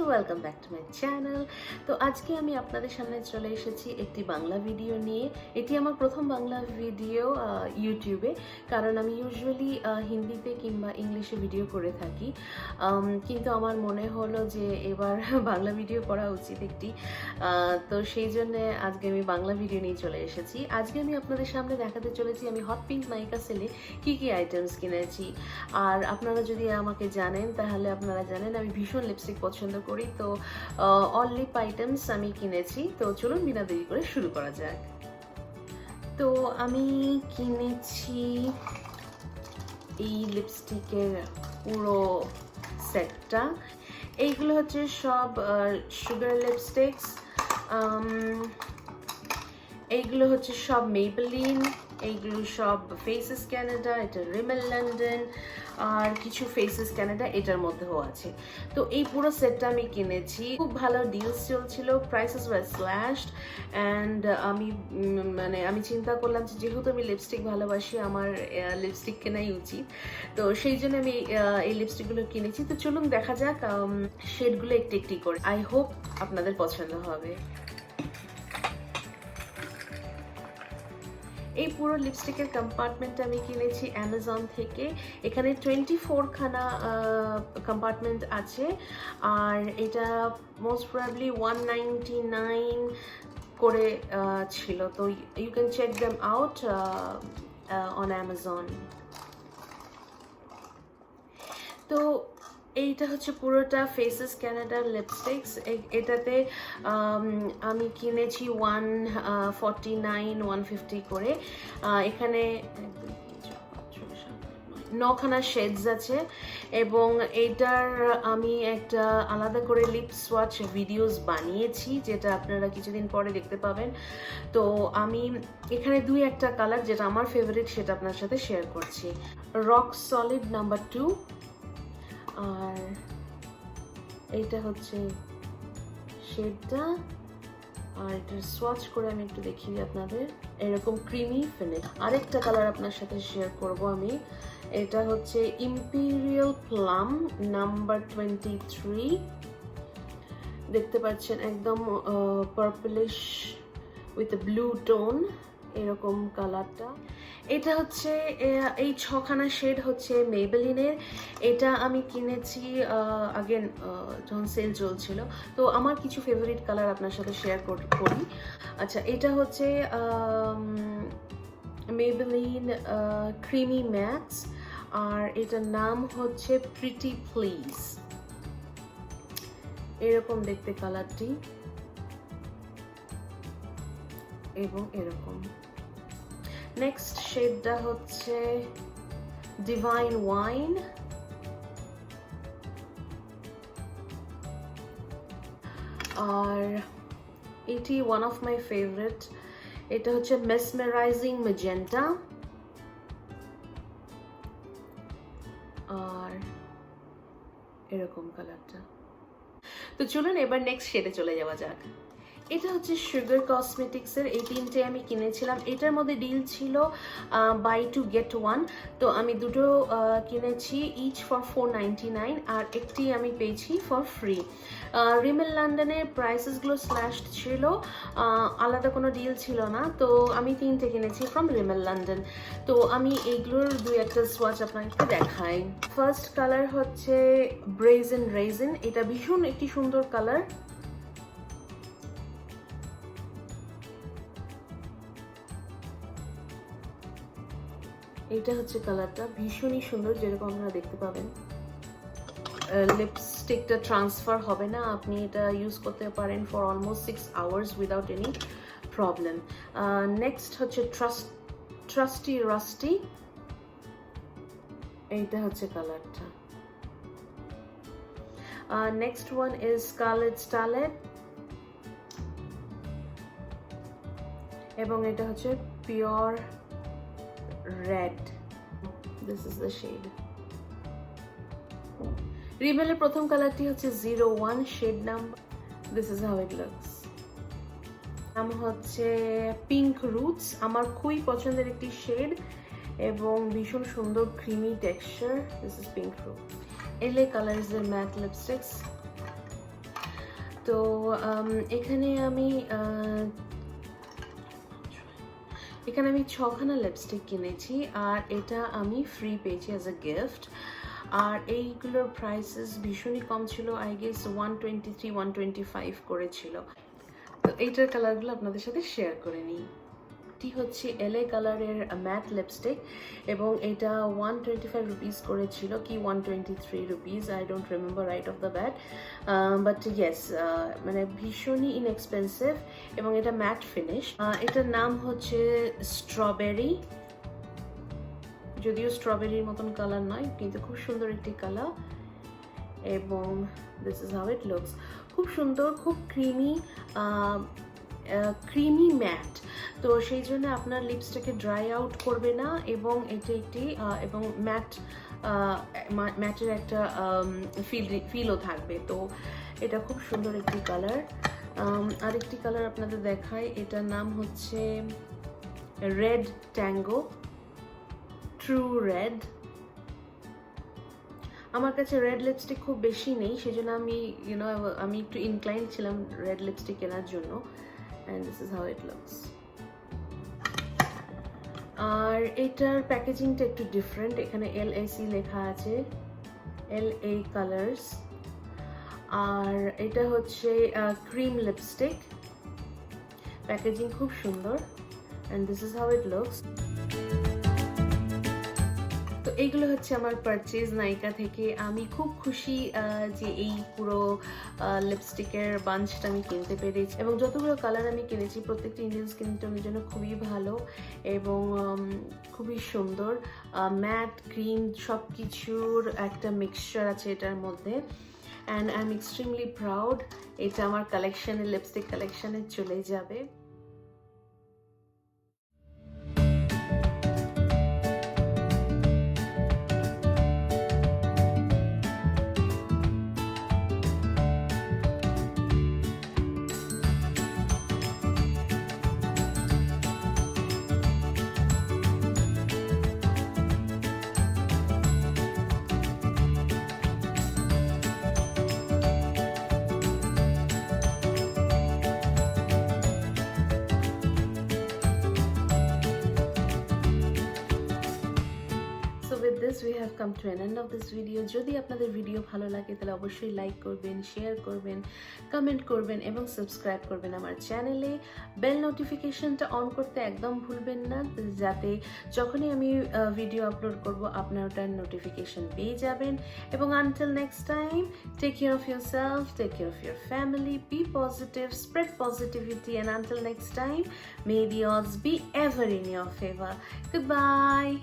Welcome back to my channel. তো আজকে আমি আপনাদের সামনে চলে এসেছি একটি বাংলা ভিডিও নিয়ে। এটি আমার প্রথম বাংলা ভিডিও ইউটিউবে, কারণ আমি ইউজুয়ালি হিন্দিতে কিংবা ইংলিশে ভিডিও করে থাকি, কিন্তু আমার মনে হলো যে এবার বাংলা ভিডিও করা উচিত একটি। তো সেই জন্য আজকে আমি বাংলা ভিডিও নিয়ে চলে এসেছি। আজকে আমি আপনাদের সামনে দেখাতে চলেছি আমি হট পিঙ্ক নায়িকা সেলে কী কী আইটেমস কিনেছি। আর আপনারা যদি আমাকে জানেন তাহলে আপনারা জানেন আমি ভীষণ লিপস্টিক পছন্দ করি, তো অল লিপ আইটেমস আমি কিনেছি। তো চলুন বিনা দেরি করে শুরু করা যাক। তো আমি কিনেছি এই লিপস্টিকের পুরো সেটটা। এইগুলো হচ্ছে সব সুগার লিপস্টিক্স, এইগুলো হচ্ছে সব মেবেলিন, এইগুলো সব ফেসেস ক্যানাডা, এটা রিমেল লন্ডন, আর কিছু ফেসেস ক্যানাডা এটার মধ্যেও আছে। তো এই পুরো সেটটা আমি কিনেছি, খুব ভালো ডিলস চলছিল, প্রাইসেস ওয়ার স্ল্যাশড। অ্যান্ড আমি চিন্তা করলাম যে যেহেতু আমি লিপস্টিক ভালোবাসি, আমার লিপস্টিক কেনাই উচিত। তো সেই জন্য আমি এই লিপস্টিকগুলো কিনেছি। তো চলুন দেখা যাক শেডগুলো একটি একটি করে। আই হোপ আপনাদের পছন্দ হবে। এই পুরো লিপস্টিকের কম্পার্টমেন্টটা আমি কিনেছি অ্যামাজন থেকে। এখানে 24খানা কম্পার্টমেন্ট আছে, আর এটা মোস্ট প্রবাবলি 199 করে ছিল। তো you can check them out on Amazon. তো এইটা হচ্ছে পুরোটা ফেসেস ক্যানাডার লিপস্টিক্স। এটাতে আমি কিনেছি 149 150 করে। এখানে 9খানা শেডস আছে, এবং এইটার আমি একটা আলাদা করে লিপ সোয়াচ ভিডিওস বানিয়েছি, যেটা আপনারা কিছুদিন পরে দেখতে পাবেন। তো আমি এখানে একটা কালার যেটা আমার ফেভারিট সেটা আপনার সাথে শেয়ার করছি। রক সলিড নাম্বার 2, আর এইটা হচ্ছে শেডটা। আর এটার সোয়াচ করে আমি একটু দেখিয়ে আপনাদের, এরকম ক্রিমি ফিনিশ। আরেকটা কালার আপনার সাথে শেয়ার করব আমি, এটা হচ্ছে ইম্পেরিয়াল প্লাম নাম্বার 23। দেখতে পাচ্ছেন একদম পার্পলিশ উইথ ব্লু টোন, এরকম কালারটা। এটা হচ্ছে এই 6খানা শেড হচ্ছে মেবেলিনের। এটা আমি কিনেছি আগেন যখন সেল চলছিল। তো আমার কিছু ফেভারিট কালার আপনার সাথে শেয়ার করি। আচ্ছা, এটা হচ্ছে মেবেলিন ক্রিমি ম্যাক্স, আর এটার নাম হচ্ছে প্রিটি প্লিজ। এরকম দেখতে কালারটি, এবং এরকম। নেক্সট শেডটা হচ্ছে ডিভাইন ওয়াইন, আর এটি ওয়ান অফ মাই ফেভারিট। এটা হচ্ছে মেসমেরাইজিং ম্যাজেন্টা, আর এরকম কালারটা। তো চলুন এবার নেক্সট শেডে চলে যাওয়া যাক। এটা হচ্ছে সুগার কসমেটিক্সের। এই তিনটে আমি কিনেছিলাম, এটার মধ্যে ডিল ছিল বাই 2 get 1। তো আমি দুটো কিনেছি, ইচ ফর 499, আর একটি আমি পেয়েছি ফর ফ্রি। রিমেল লন্ডনের প্রাইসেসগুলো স্ল্যাশড ছিল, আলাদা কোনো ডিল ছিল না। তো আমি তিনটে কিনেছি ফ্রম রিমেল লন্ডন। তো আমি এইগুলোর একটা সোয়াচ আপনাকে দেখাই। ফার্স্ট কালার হচ্ছে ব্রেজেন রেজিন। এটা ভীষণ একটি সুন্দর কালার। এইটা হচ্ছে কালারটা, ভীষণই সুন্দর, যেরকম আপনারা দেখতে পাবেন। লিপস্টিকটা ট্রান্সফার হবে না, আপনি এটা ইউজ করতে পারেন for almost 6 hours without any problem. Next হচ্ছে ট্রাস্টি রাস্টি। এইটা হচ্ছে কালারটা। Next one is scarlet starlet, এবং এটা হচ্ছে pure red. This is the shade. রিমেলের প্রথম কালারটি হচ্ছে 01 shade number. This is how it looks. নাম হচ্ছে পিঙ্ক রুটস, আমার খুবই পছন্দের একটি শেড, এবং ভীষণ সুন্দর creamy texture. This is pink root. LA Colors এর ম্যাট লিপস্টিক্স। তো এখানে আমি 6খানা লিপস্টিক কিনেছি, আর এটা আমি ফ্রি পেয়েছি অ্যাজ আ গিফট। আর এইগুলোর প্রাইসেস ভীষণই কম ছিল, আই গেস 123-125 করেছিল। তো এইটার কালারগুলো আপনাদের সাথে শেয়ার করে নিই। এটি হচ্ছে LA কালারের ম্যাট লিপস্টিক, এবং এটা 125 রুপিস করেছিল, কি 123 rupees, I don't remember right of the bat, but yes, মানে ভীষণই ইনএক্সপেন্সিভ, এবং এটা ম্যাট ফিনিশ। এটার নাম হচ্ছে স্ট্রবেরি, যদিও স্ট্রবেরির মতন কালার নয়, কিন্তু খুব সুন্দর একটি কালার, এবং this is how it looks. খুব সুন্দর, খুব ক্রিমি ম্যাট, তো সেই জন্য আপনার লিপসটাকে ড্রাই আউট করবে না, এবং এটা একটি এবং ম্যাটের একটা ফিলও থাকবে। তো এটা খুব সুন্দর একটি কালার। আরেকটি কালার আপনাদের দেখাই, এটার নাম হচ্ছে রেড ট্যাঙ্গো, ট্রু রেড। আমার কাছে রেড লিপস্টিক খুব বেশি নেই, সেজন্য আমি একটু ইনক্লাইন্ড ছিলাম রেড লিপস্টিক কেনার জন্য। And this is how it looks. আর এটার প্যাকেজিংটা একটু ডিফারেন্ট, এখানে LAC লেখা আছে, LA কালার্স। আর এটা হচ্ছে ক্রিম লিপস্টিক, প্যাকেজিং খুব সুন্দর, and this is how it looks. তো এইগুলো হচ্ছে আমার পারচেজ নাইকা থেকে। আমি খুব খুশি যে এই পুরো লিপস্টিকের বাঞ্চটা আমি কিনতে পেরেছি, এবং যতগুলো কালার আমি কিনেছি প্রত্যেকটা ইন্ডিয়ান স্কিন টোনের জন্য খুবই ভালো এবং খুবই সুন্দর। ম্যাট ক্রিম সব কিছুর একটা মিক্সচার আছে এটার মধ্যে, and I am extremely proud. এটা আমার কালেকশানে, লিপস্টিক কালেকশানে চলে যাবে। With this we have come to an end of this video. যদি আপনাদের ভিডিও ভালো লাগে তাহলে অবশ্যই লাইক করবেন, শেয়ার করবেন, কমেন্ট করবেন এবং সাবস্ক্রাইব করবেন আমার চ্যানেলে। বেল নোটিফিকেশনটা অন করতে একদম ভুলবেন না, যাতে যখনই আমি ভিডিও আপলোড করব আপনারা ওটার নোটিফিকেশন পেয়ে যাবেন। এবং until next time, take care of yourself, take care of your family, be positive, spread positivity, and until next time, may the odds be ever in your favor. Goodbye.